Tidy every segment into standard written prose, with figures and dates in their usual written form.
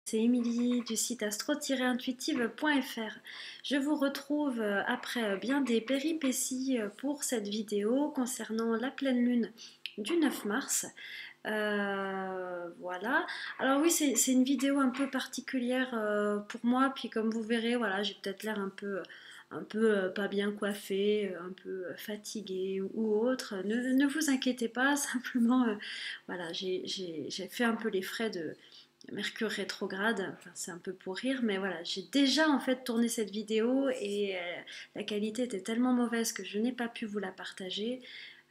C'est Émilie du site astro-intuitive.fr. Je vous retrouve après bien des péripéties pour cette vidéo concernant la pleine lune du 9 mars. Voilà. Alors oui, c'est une vidéo un peu particulière pour moi, puis comme vous verrez, voilà, j'ai peut-être l'air un peu pas bien coiffée, un peu fatiguée ou autre. Ne vous inquiétez pas, simplement, voilà, j'ai fait un peu les frais de Mercure rétrograde, enfin, c'est un peu pour rire, mais voilà, j'ai déjà en fait tourné cette vidéo et la qualité était tellement mauvaise que je n'ai pas pu vous la partager.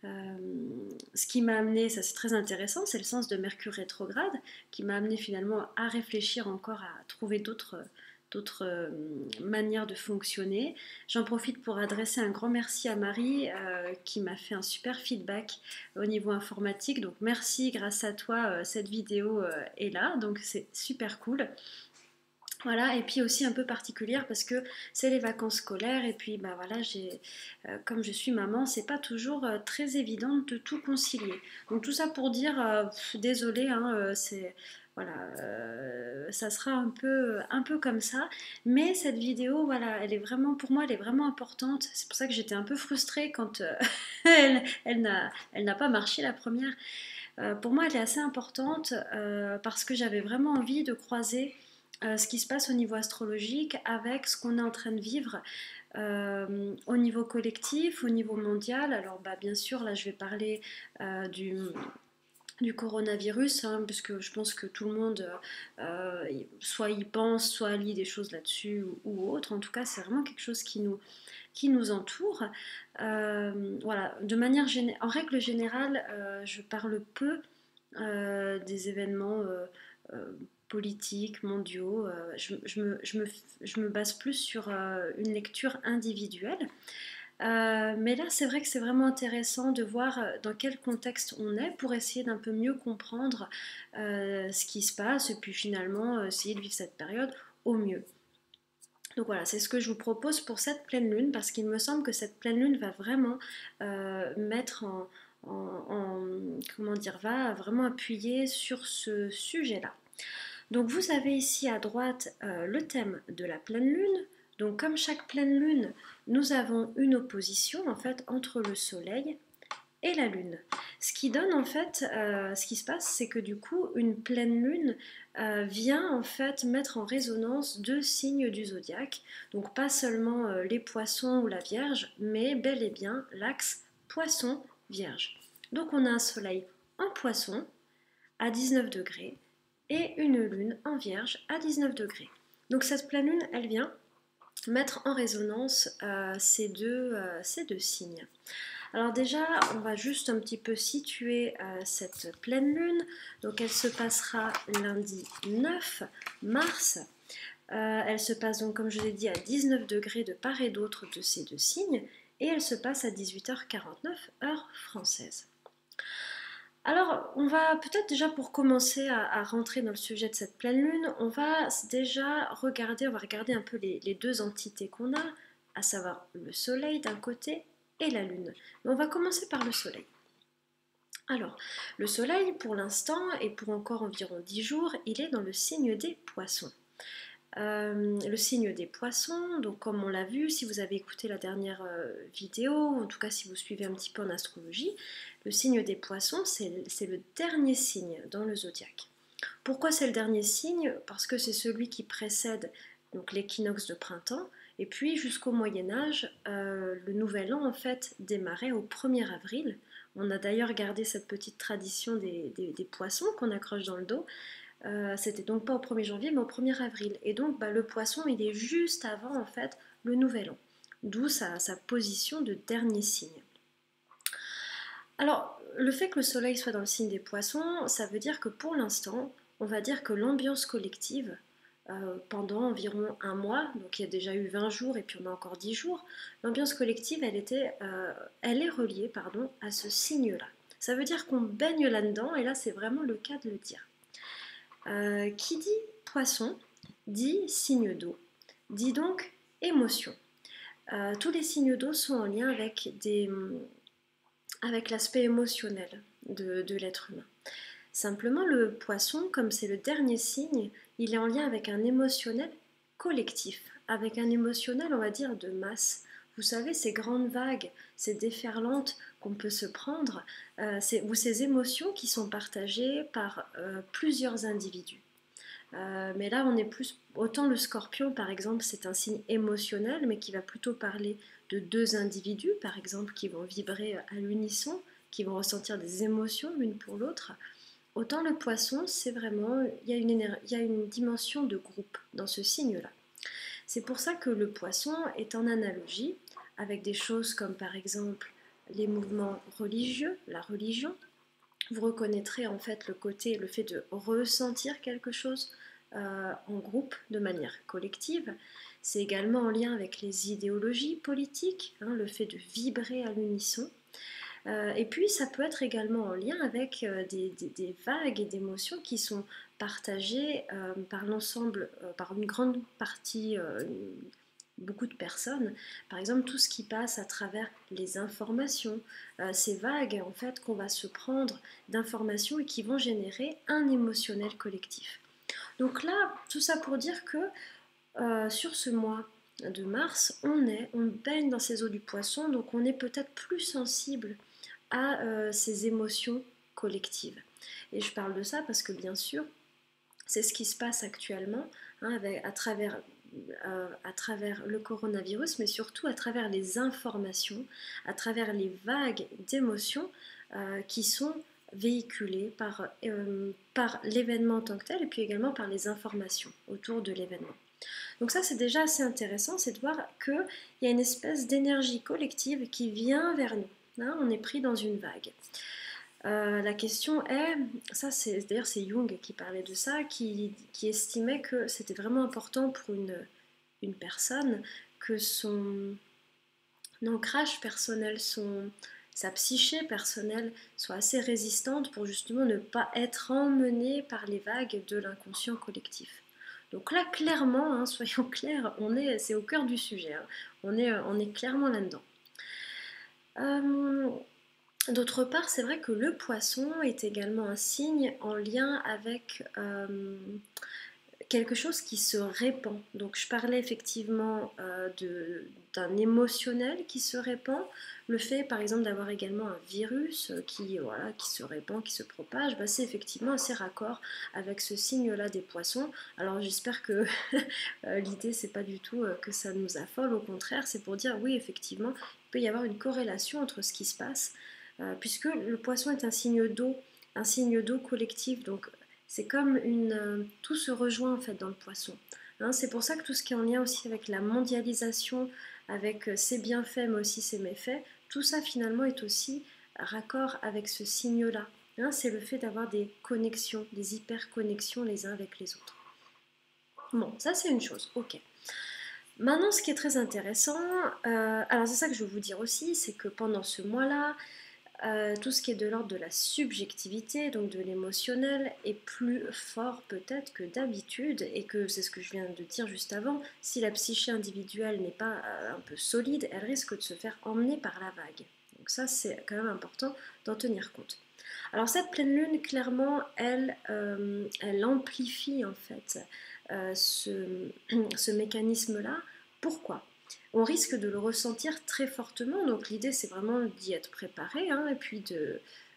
Ce qui m'a amené, ça c'est très intéressant, c'est le sens de Mercure rétrograde qui m'a amené finalement à réfléchir encore, à trouver d'autres manières de fonctionner. J'en profite pour adresser un grand merci à Marie qui m'a fait un super feedback au niveau informatique. Donc merci, grâce à toi, cette vidéo est là. Donc c'est super cool. Voilà, et puis aussi un peu particulière parce que c'est les vacances scolaires et puis bah voilà, comme je suis maman, c'est pas toujours très évident de tout concilier. Donc tout ça pour dire, désolé, hein, c'est voilà, ça sera un peu comme ça. Mais cette vidéo, voilà, elle est vraiment pour moi, elle est vraiment importante. C'est pour ça que j'étais un peu frustrée quand elle n'a pas marché la première. Pour moi, elle est assez importante parce que j'avais vraiment envie de croiser ce qui se passe au niveau astrologique avec ce qu'on est en train de vivre au niveau collectif, au niveau mondial. Alors bah, bien sûr, là je vais parler du coronavirus, hein, parce que je pense que tout le monde soit y pense, soit lit des choses là-dessus ou autre. En tout cas, c'est vraiment quelque chose qui nous entoure. Voilà, en règle générale, je parle peu des événements euh, politiques, mondiaux. Je me base plus sur une lecture individuelle. Mais là, c'est vrai que c'est vraiment intéressant de voir dans quel contexte on est pour essayer d'un peu mieux comprendre ce qui se passe et puis finalement essayer de vivre cette période au mieux. Donc voilà, c'est ce que je vous propose pour cette pleine lune parce qu'il me semble que cette pleine lune va vraiment mettre comment dire, va vraiment appuyer sur ce sujet-là. Donc vous avez ici à droite le thème de la pleine lune. Donc comme chaque pleine lune, nous avons une opposition en fait entre le soleil et la lune. Ce qui donne en fait, ce qui se passe, c'est que du coup, une pleine lune vient en fait mettre en résonance deux signes du zodiaque. Donc pas seulement les poissons ou la Vierge, mais bel et bien l'axe poisson-vierge. Donc on a un soleil en poisson à 19 degrés et une lune en vierge à 19 degrés. Donc cette pleine lune, elle vient mettre en résonance ces deux signes. Alors déjà, on va juste un petit peu situer cette pleine lune. Donc elle se passera lundi 9 mars. Elle se passe donc, comme je l'ai dit, à 19 degrés de part et d'autre de ces deux signes. Et elle se passe à 18h49 heure française. Alors, on va peut-être déjà pour commencer à rentrer dans le sujet de cette pleine lune, on va déjà regarder un peu les deux entités qu'on a, à savoir le soleil d'un côté et la lune. Mais on va commencer par le soleil. Alors, le soleil, pour l'instant, et pour encore environ 10 jours, il est dans le signe des poissons. Le signe des poissons, donc comme on l'a vu, si vous avez écouté la dernière vidéo, en tout cas si vous suivez un petit peu en astrologie, le signe des poissons, c'est le dernier signe dans le zodiaque. Pourquoi c'est le dernier signe? Parce que c'est celui qui précède donc l'équinoxe de printemps, et puis jusqu'au Moyen-Âge, le nouvel an en fait démarrait au 1er avril. On a d'ailleurs gardé cette petite tradition des poissons qu'on accroche dans le dos. C'était donc pas au 1er janvier mais au 1er avril. Et donc bah, le poisson il est juste avant en fait le nouvel an. D'où sa position de dernier signe. Alors le fait que le soleil soit dans le signe des poissons, ça veut dire que pour l'instant, on va dire que l'ambiance collective, pendant environ un mois, donc il y a déjà eu 20 jours et puis on a encore 10 jours, l'ambiance collective elle est reliée à ce signe-là. Ça veut dire qu'on baigne là-dedans et là c'est vraiment le cas de le dire. Qui dit poisson dit signe d'eau, dit donc émotion. Tous les signes d'eau sont en lien avec l'aspect émotionnel de l'être humain. Simplement, le poisson, comme c'est le dernier signe, il est en lien avec un émotionnel collectif, avec un émotionnel, on va dire, de masse. Vous savez, ces grandes vagues, ces déferlantes qu'on peut se prendre, ou ces émotions qui sont partagées par plusieurs individus. Mais là, on est plus. Autant le scorpion, par exemple, c'est un signe émotionnel, mais qui va plutôt parler de deux individus, par exemple, qui vont vibrer à l'unisson, qui vont ressentir des émotions l'une pour l'autre. Autant le poisson, c'est vraiment. Il y a une dimension de groupe dans ce signe-là. C'est pour ça que le poisson est en analogie avec des choses comme, par exemple, les mouvements religieux, la religion. Vous reconnaîtrez en fait le fait de ressentir quelque chose en groupe, de manière collective. C'est également en lien avec les idéologies politiques, hein, le fait de vibrer à l'unisson. Et puis ça peut être également en lien avec des vagues et d'émotions qui sont partagées par l'ensemble, par une grande partie, beaucoup de personnes. Par exemple, tout ce qui passe à travers les informations, ces vagues en fait qu'on va se prendre d'informations et qui vont générer un émotionnel collectif. Donc là, tout ça pour dire que sur ce mois de mars, on baigne dans ces eaux du poisson, donc on est peut-être plus sensible à ces émotions collectives. Et je parle de ça parce que bien sûr, c'est ce qui se passe actuellement hein, à travers le coronavirus, mais surtout à travers les informations, à travers les vagues d'émotions qui sont véhiculées par l'événement en tant que tel et puis également par les informations autour de l'événement. Donc ça c'est déjà assez intéressant, c'est de voir qu'il y a une espèce d'énergie collective qui vient vers nous. Hein, on est pris dans une vague. La question est, ça c'est d'ailleurs c'est Jung qui parlait de ça, qui estimait que c'était vraiment important pour une personne que son ancrage personnel, sa psyché personnelle soit assez résistante pour justement ne pas être emmenée par les vagues de l'inconscient collectif. Donc là clairement, hein, soyons clairs, c'est au cœur du sujet, hein. On est clairement là-dedans. D'autre part, c'est vrai que le poisson est également un signe en lien avec quelque chose qui se répand. Donc je parlais effectivement d'un émotionnel qui se répand. Le fait par exemple d'avoir également un virus qui se répand, qui se propage, bah, c'est effectivement assez raccord avec ce signe-là des poissons. Alors j'espère que l'idée c'est pas du tout que ça nous affole, au contraire c'est pour dire oui effectivement il peut y avoir une corrélation entre ce qui se passe puisque le poisson est un signe d'eau collectif, donc c'est comme tout se rejoint en fait dans le poisson. Hein, c'est pour ça que tout ce qui est en lien aussi avec la mondialisation, avec ses bienfaits mais aussi ses méfaits, tout ça finalement est aussi raccord avec ce signe-là. Hein, c'est le fait d'avoir des connexions, des hyper-connexions les uns avec les autres. Bon, ça c'est une chose, ok. Maintenant, ce qui est très intéressant, alors c'est ça que je veux vous dire aussi, c'est que pendant ce mois-là, tout ce qui est de l'ordre de la subjectivité, donc de l'émotionnel, est plus fort peut-être que d'habitude, et que c'est ce que je viens de dire juste avant, si la psyché individuelle n'est pas un peu solide, elle risque de se faire emmener par la vague. Donc ça, c'est quand même important d'en tenir compte. Alors cette pleine lune, clairement, elle amplifie en fait ce mécanisme-là. Pourquoi ? On risque de le ressentir très fortement, donc l'idée c'est vraiment d'y être préparé, hein, et puis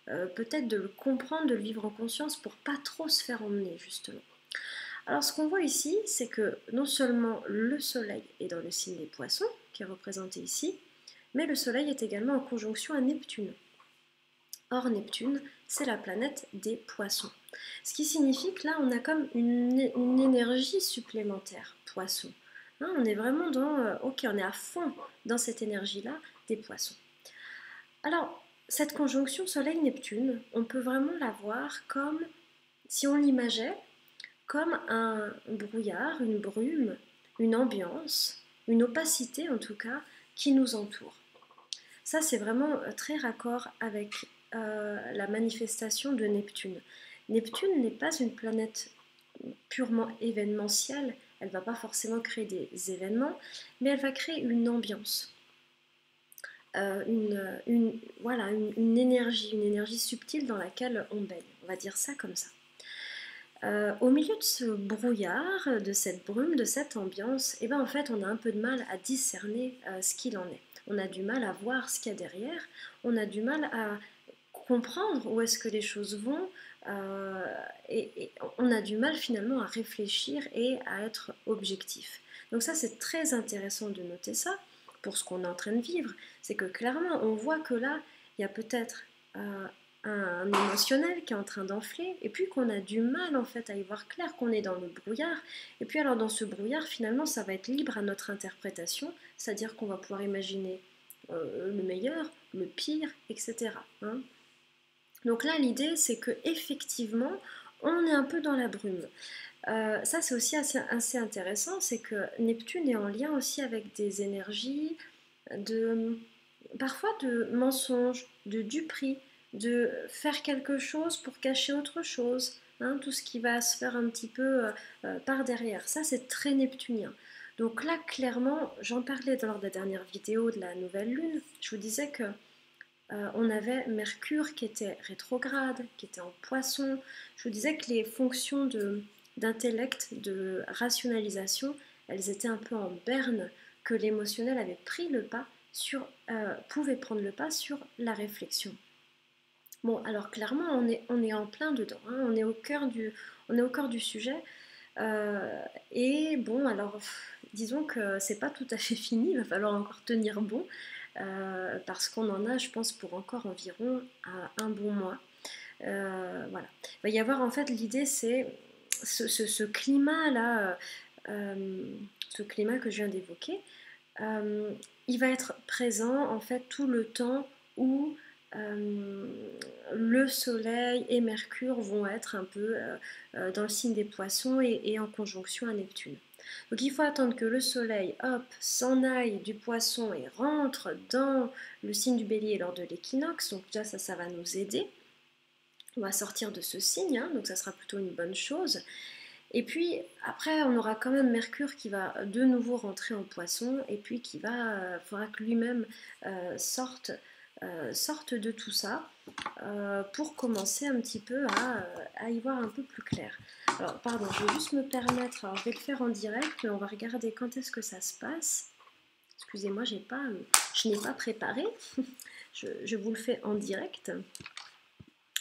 peut-être de le comprendre, de le vivre en conscience pour pas trop se faire emmener justement. Alors ce qu'on voit ici, c'est que non seulement le soleil est dans le signe des poissons, qui est représenté ici, mais le soleil est également en conjonction à Neptune. Or Neptune, c'est la planète des poissons. Ce qui signifie que là, on a comme une énergie supplémentaire, poisson. Hein, on est vraiment ok, on est à fond dans cette énergie-là des poissons. Alors, cette conjonction Soleil-Neptune, on peut vraiment la voir comme, si on l'imageait, comme un brouillard, une brume, une ambiance, une opacité en tout cas, qui nous entoure. Ça, c'est vraiment très raccord avec la manifestation de Neptune. Neptune n'est pas une planète purement événementielle, elle ne va pas forcément créer des événements, mais elle va créer une ambiance, une énergie subtile dans laquelle on baigne. On va dire ça comme ça. Au milieu de ce brouillard, de cette brume, de cette ambiance, et ben en fait on a un peu de mal à discerner ce qu'il en est. On a du mal à voir ce qu'il y a derrière, on a du mal à comprendre où est-ce que les choses vont, euh, et on a du mal finalement à réfléchir et à être objectif. Donc ça c'est très intéressant de noter ça pour ce qu'on est en train de vivre, c'est que clairement on voit que là il y a peut-être un émotionnel qui est en train d'enfler, et puis qu'on a du mal en fait à y voir clair, qu'on est dans le brouillard, et puis alors dans ce brouillard finalement ça va être libre à notre interprétation, c'est-à-dire qu'on va pouvoir imaginer le meilleur, le pire, etc. Hein. Donc là l'idée c'est que effectivement on est un peu dans la brume. Ça c'est aussi assez intéressant, c'est que Neptune est en lien aussi avec des énergies de parfois de mensonges, de duperies, de faire quelque chose pour cacher autre chose, hein, tout ce qui va se faire un petit peu par derrière. Ça, c'est très neptunien. Donc là, clairement, j'en parlais lors de la dernière vidéo de la nouvelle lune, je vous disais que on avait Mercure qui était rétrograde, qui était en poisson. Je vous disais que les fonctions d'intellect, de rationalisation, elles étaient un peu en berne, que l'émotionnel avait pris le pas pouvait prendre le pas sur la réflexion. Bon, alors clairement, on est en plein dedans, hein, on est au cœur du sujet. Et bon, alors, disons que c'est pas tout à fait fini, il va falloir encore tenir bon, parce qu'on en a, je pense, pour encore environ un bon mois. Voilà. Il va y avoir, en fait, l'idée, c'est ce climat-là, ce climat que je viens d'évoquer, euh, il va être présent en fait tout le temps où euh, le Soleil et Mercure vont être un peu dans le signe des Poissons et en conjonction à Neptune. Donc il faut attendre que le Soleil, hop, s'en aille du Poisson et rentre dans le signe du Bélier lors de l'équinoxe. Donc déjà ça va nous aider. On va sortir de ce signe, hein, donc ça sera plutôt une bonne chose. Et puis après, on aura quand même Mercure qui va de nouveau rentrer en Poisson et puis qui faudra que lui-même sorte de tout ça pour commencer un petit peu à y voir un peu plus clair. Alors, pardon, je vais juste me permettre, alors je vais le faire en direct, mais on va regarder quand est-ce que ça se passe. Excusez-moi, je n'ai pas préparé. je vous le fais en direct.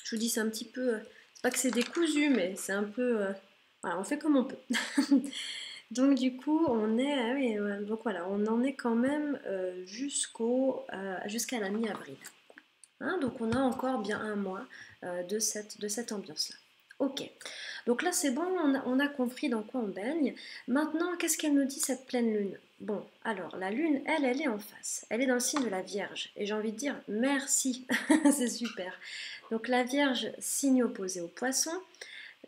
Je vous dis, c'est un petit peu, c'est pas que c'est décousu, mais c'est un peu, voilà, on fait comme on peut. Donc du coup, donc voilà, on en est quand même jusqu'à la mi-avril. Hein, donc on a encore bien un mois de cette ambiance-là. Ok, donc là c'est bon, on a compris dans quoi on baigne. Maintenant, qu'est-ce qu'elle nous dit cette pleine lune? Bon, alors la lune, elle est en face. Elle est dans le signe de la Vierge. Et j'ai envie de dire merci, c'est super. Donc la Vierge, signe opposé au Poisson.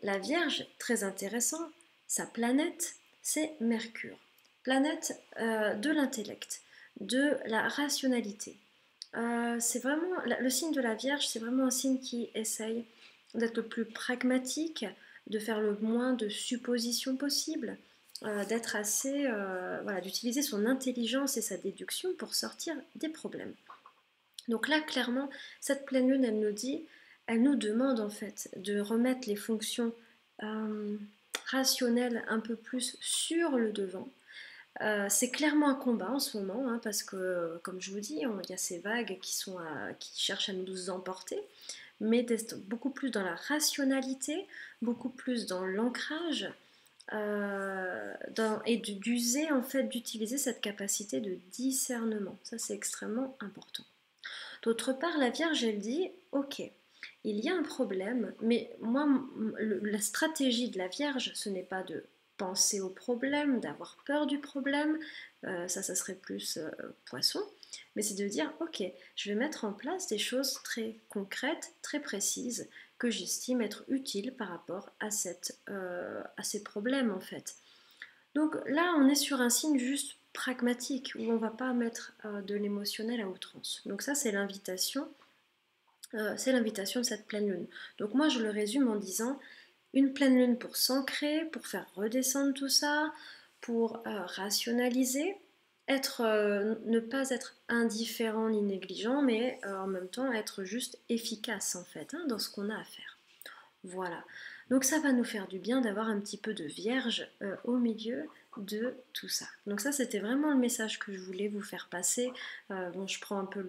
La Vierge, très intéressant, sa planète, c'est Mercure. Planète de l'intellect, de la rationalité. C'est vraiment le signe de la Vierge, c'est vraiment un signe qui essaye d'être le plus pragmatique, de faire le moins de suppositions possible, d'être assez, voilà, d'utiliser son intelligence et sa déduction pour sortir des problèmes. Donc là, clairement, cette pleine lune, elle nous demande en fait de remettre les fonctions rationnelles un peu plus sur le devant. C'est clairement un combat en ce moment, hein, parce que, comme je vous dis, il y a ces vagues qui cherchent à nous emporter, mais d'être beaucoup plus dans la rationalité, beaucoup plus dans l'ancrage, et d'user en fait, d'utiliser cette capacité de discernement. Ça, c'est extrêmement important. D'autre part, la Vierge, elle dit, ok, il y a un problème, mais moi, la stratégie de la Vierge, ce n'est pas de penser au problème, d'avoir peur du problème, ça serait plus Poisson, mais c'est de dire, ok, je vais mettre en place des choses très concrètes, très précises, que j'estime être utiles par rapport à ces problèmes en fait. Donc là, on est sur un signe juste pragmatique, où on ne va pas mettre de l'émotionnel à outrance. Donc ça, c'est l'invitation de cette pleine lune. Donc moi, je le résume en disant une pleine lune pour s'ancrer, pour faire redescendre tout ça, pour rationaliser, ne pas être indifférent ni négligent, mais en même temps être juste efficace en fait dans ce qu'on a à faire. Voilà. Donc ça va nous faire du bien d'avoir un petit peu de Vierge au milieu de tout ça. Donc ça, c'était vraiment le message que je voulais vous faire passer. Bon, je prends un peu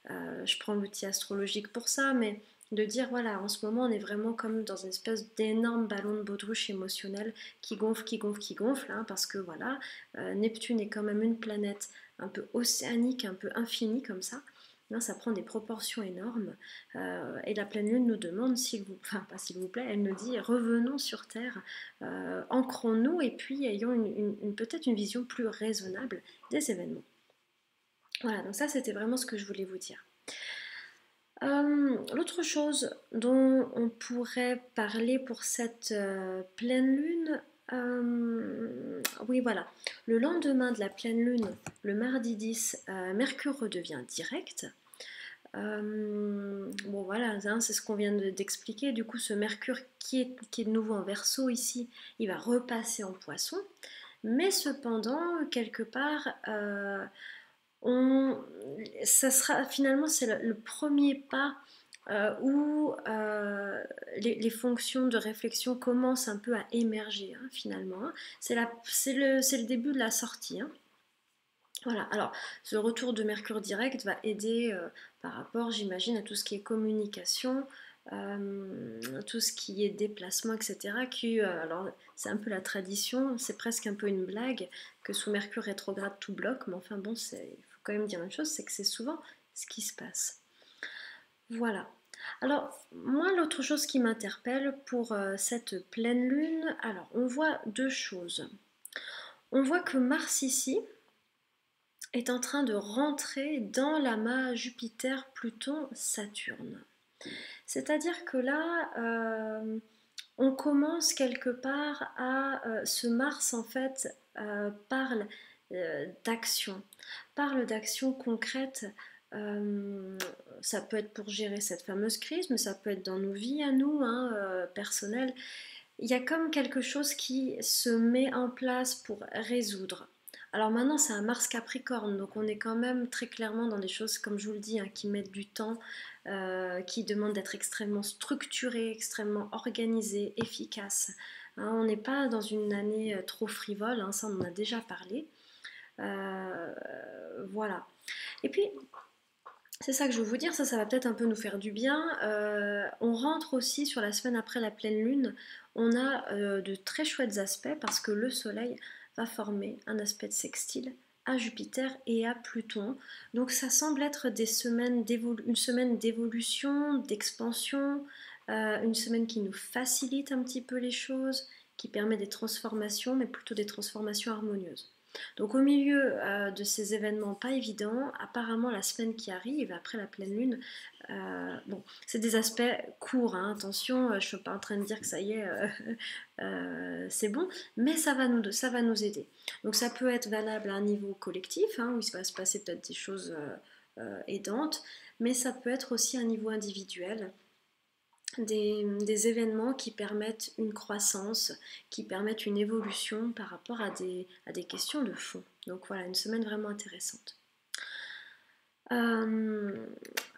je prends l'outil astrologique pour ça, mais de dire voilà, en ce moment, on est vraiment comme dans une espèce d'énorme ballon de baudruche émotionnel qui gonfle, qui gonfle, qui gonfle, hein, parce que voilà, Neptune est quand même une planète un peu océanique, un peu infinie comme ça. Là, ça prend des proportions énormes. Et la pleine lune nous demande, enfin pas s'il vous plaît, elle nous dit revenons sur Terre, ancrons-nous et puis ayons peut-être une vision plus raisonnable des événements. Voilà, donc ça c'était vraiment ce que je voulais vous dire. L'autre chose dont on pourrait parler pour cette pleine lune, oui voilà, le lendemain de la pleine lune, le mardi 10, Mercure redevient direct. Bon voilà, hein, c'est ce qu'on vient d'expliquer. Du coup, ce Mercure qui est de nouveau en Verseau ici, il va repasser en Poisson. Mais cependant, quelque part, ça sera finalement c'est le premier pas où les fonctions de réflexion commencent un peu à émerger hein, finalement. Hein. C'est le début de la sortie. Hein. Voilà, alors ce retour de Mercure direct va aider par rapport, j'imagine, à tout ce qui est communication, tout ce qui est déplacement, etc. Alors c'est un peu la tradition, c'est presque un peu une blague que sous Mercure rétrograde tout bloque, mais enfin bon, il faut quand même dire une chose, c'est que c'est souvent ce qui se passe. Voilà. Alors moi, l'autre chose qui m'interpelle pour cette pleine lune, alors on voit deux choses. On voit que Mars ici, est en train de rentrer dans l'amas Jupiter-Pluton-Saturne. C'est-à-dire que là, on commence quelque part à... ce Mars, en fait, parle d'action concrète. Ça peut être pour gérer cette fameuse crise, mais ça peut être dans nos vies à nous, hein, personnelles. Il y a comme quelque chose qui se met en place pour résoudre. Alors maintenant, c'est un Mars Capricorne, donc on est quand même très clairement dans des choses, comme je vous le dis, hein, qui mettent du temps, qui demandent d'être extrêmement structurées, extrêmement organisées, efficaces. Hein, on n'est pas dans une année trop frivole, hein, ça on en a déjà parlé. Voilà. Et puis, c'est ça que je veux vous dire, ça va peut-être un peu nous faire du bien. On rentre aussi sur la semaine après la pleine lune, on a de très chouettes aspects parce que le soleil va former un aspect de sextile à Jupiter et à Pluton. Donc ça semble être une semaine d'évolution, d'expansion, une semaine qui nous facilite un petit peu les choses, qui permet des transformations, mais plutôt des transformations harmonieuses. Donc au milieu de ces événements pas évidents, apparemment la semaine qui arrive, après la pleine lune, bon, c'est des aspects courts, hein, attention, je ne suis pas en train de dire que ça y est, c'est bon, mais ça va nous aider. Donc ça peut être valable à un niveau collectif, hein, où il va se passer peut-être des choses aidantes, mais ça peut être aussi à un niveau individuel, des événements qui permettent une croissance, qui permettent une évolution par rapport à des questions de fond. Donc voilà, une semaine vraiment intéressante.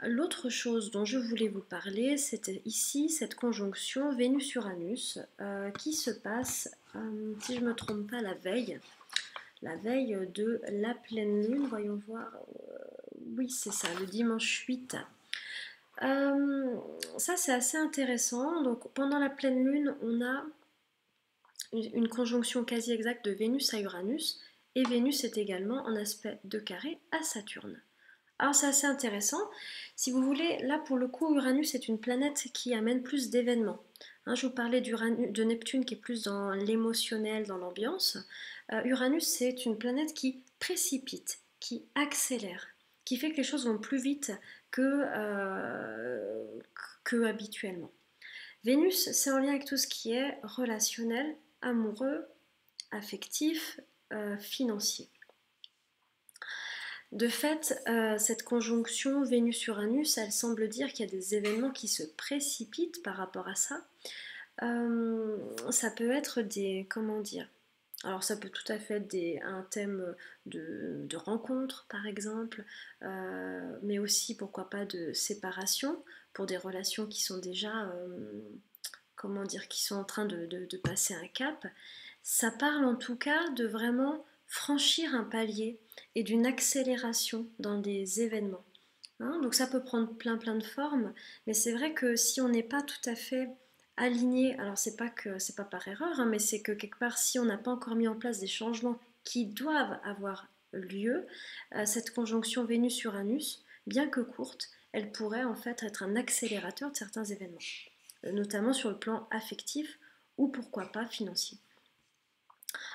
L'autre chose dont je voulais vous parler, c'était ici cette conjonction Vénus-Uranus qui se passe, si je ne me trompe pas, la veille de la pleine lune. Voyons voir. Oui, c'est ça, le dimanche 8. Ça c'est assez intéressant. Donc pendant la pleine lune, on a une conjonction quasi exacte de Vénus à Uranus, et Vénus est également en aspect de carré à Saturne. Alors c'est assez intéressant. Si vous voulez, là pour le coup, Uranus est une planète qui amène plus d'événements. Hein, je vous parlais de Neptune qui est plus dans l'émotionnel, dans l'ambiance. Uranus c'est une planète qui précipite, qui accélère, qui fait que les choses vont plus vite que habituellement. Vénus, c'est en lien avec tout ce qui est relationnel, amoureux, affectif, financier. De fait, cette conjonction Vénus-Uranus, elle semble dire qu'il y a des événements qui se précipitent par rapport à ça. Ça peut être comment dire, alors ça peut tout à fait être un thème de rencontre par exemple, mais aussi pourquoi pas de séparation pour des relations qui sont déjà, comment dire, qui sont en train de passer un cap, ça parle en tout cas de vraiment franchir un palier et d'une accélération dans des événements. Hein, donc ça peut prendre plein de formes, mais c'est vrai que si on n'est pas tout à fait aligné, alors c'est pas par erreur, hein, mais c'est que quelque part si on n'a pas encore mis en place des changements qui doivent avoir lieu, cette conjonction Vénus-Uranus, bien que courte, elle pourrait en fait être un accélérateur de certains événements, notamment sur le plan affectif ou pourquoi pas financier.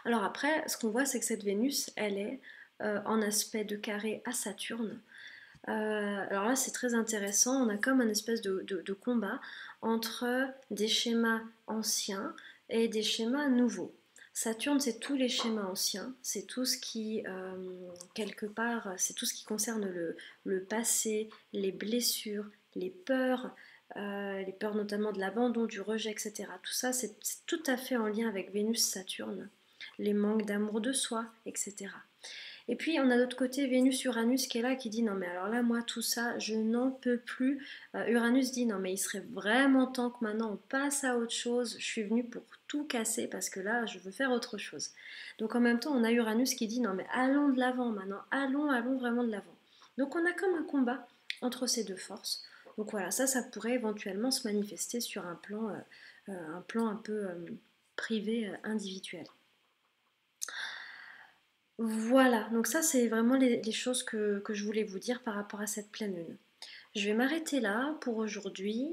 Alors après, ce qu'on voit, c'est que cette Vénus, elle est en aspect de carré à Saturne. Alors là, c'est très intéressant. On a comme un espèce de combat entre des schémas anciens et des schémas nouveaux. Saturne, c'est tous les schémas anciens, c'est tout ce qui, quelque part, c'est tout ce qui concerne le passé, les blessures, les peurs notamment de l'abandon, du rejet, etc. Tout ça, c'est tout à fait en lien avec Vénus-Saturne, les manques d'amour de soi, etc. Et puis on a de l'autre côté Vénus-Uranus qui est là, qui dit non mais alors là moi tout ça je n'en peux plus. Uranus dit non mais il serait vraiment temps que maintenant on passe à autre chose, je suis venue pour tout casser parce que là je veux faire autre chose. Donc en même temps on a Uranus qui dit non mais allons de l'avant maintenant, allons vraiment de l'avant. Donc on a comme un combat entre ces deux forces. Donc voilà, ça pourrait éventuellement se manifester sur un plan un peu privé, individuel. Voilà, donc ça c'est vraiment les choses que je voulais vous dire par rapport à cette pleine lune. Je vais m'arrêter là pour aujourd'hui.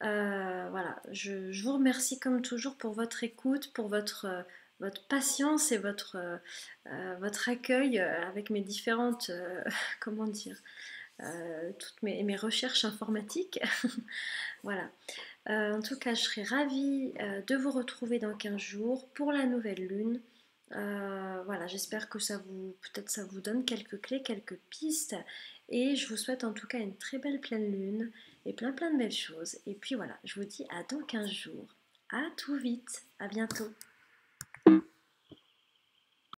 Voilà, je vous remercie comme toujours pour votre écoute, pour votre patience et votre accueil avec mes différentes, comment dire, toutes mes recherches informatiques. Voilà. En tout cas, je serai ravie de vous retrouver dans 15 jours pour la nouvelle lune. Voilà, j'espère que peut-être ça vous donne quelques clés, quelques pistes. Et je vous souhaite en tout cas une très belle pleine lune et plein de belles choses. Et puis voilà, je vous dis à dans 15 jours. À tout vite, à bientôt.